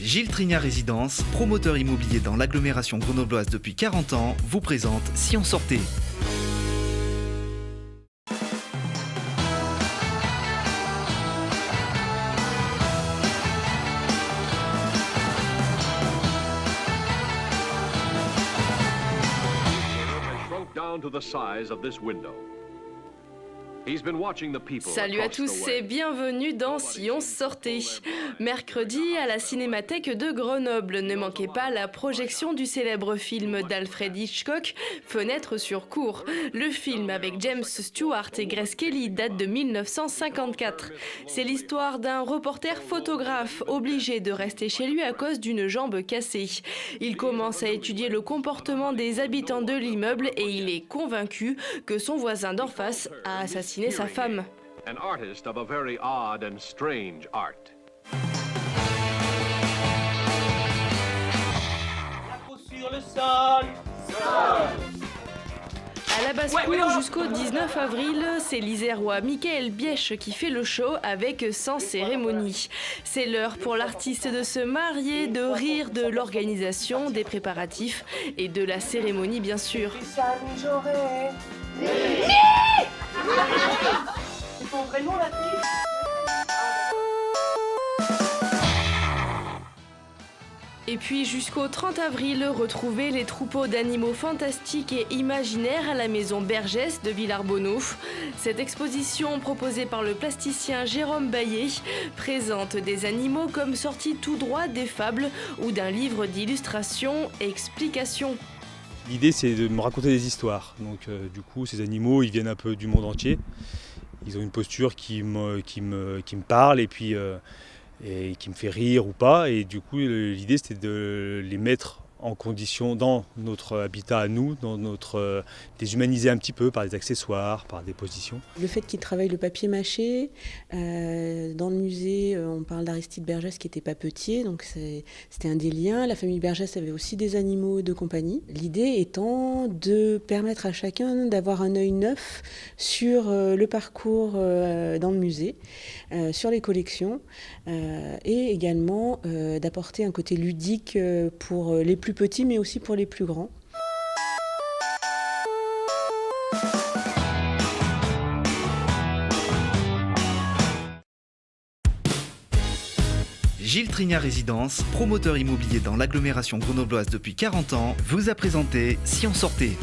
Gilles Trignat Résidence, promoteur immobilier dans l'agglomération grenobloise depuis 40 ans, vous présente Si on sortait. Down to the size of this window. Salut à tous et bienvenue dans Si on sortait. Mercredi, à la Cinémathèque de Grenoble, ne manquez pas la projection du célèbre film d'Alfred Hitchcock, Fenêtre sur cour. Le film avec James Stewart et Grace Kelly date de 1954. C'est l'histoire d'un reporter photographe obligé de rester chez lui à cause d'une jambe cassée. Il commence à étudier le comportement des habitants de l'immeuble et il est convaincu que son voisin d'en face a assassiné sa femme. An artist of a very odd and strange art. Sur le sol. À la basse-cour jusqu'au 19 avril, c'est l'Isérois Michael Bièche qui fait le show avec Sans cérémonie. C'est l'heure pour l'artiste de se marier, de rire de l'organisation, des préparatifs et de la cérémonie bien sûr. C'est ton vrai nom, la fille? Et puis jusqu'au 30 avril, retrouvez les troupeaux d'animaux fantastiques et imaginaires à la maison Bergès de Villarbonneau. Cette exposition proposée par le plasticien Jérôme Baillet présente des animaux comme sortis tout droit des fables ou d'un livre d'illustrations et explications. L'idée, c'est de me raconter des histoires. Donc du coup, ces animaux, ils viennent un peu du monde entier. Ils ont une posture qui me parle et puis et qui me fait rire ou pas. Et du coup, l'idée, c'était de les mettre en condition dans notre habitat à nous, les humaniser un petit peu par des accessoires, par des positions. Le fait qu'ils travaillent le papier mâché, dans le musée, on parle d'Aristide Bergès qui était papetier, donc c'était un des liens. La famille Bergès avait aussi des animaux de compagnie. L'idée étant de permettre à chacun d'avoir un œil neuf sur le parcours dans le musée, sur les collections, et également d'apporter un côté ludique pour les plus petits, mais aussi pour les plus grands. Gilles Trignat Résidence, promoteur immobilier dans l'agglomération grenobloise depuis 40 ans, vous a présenté Si on sortait.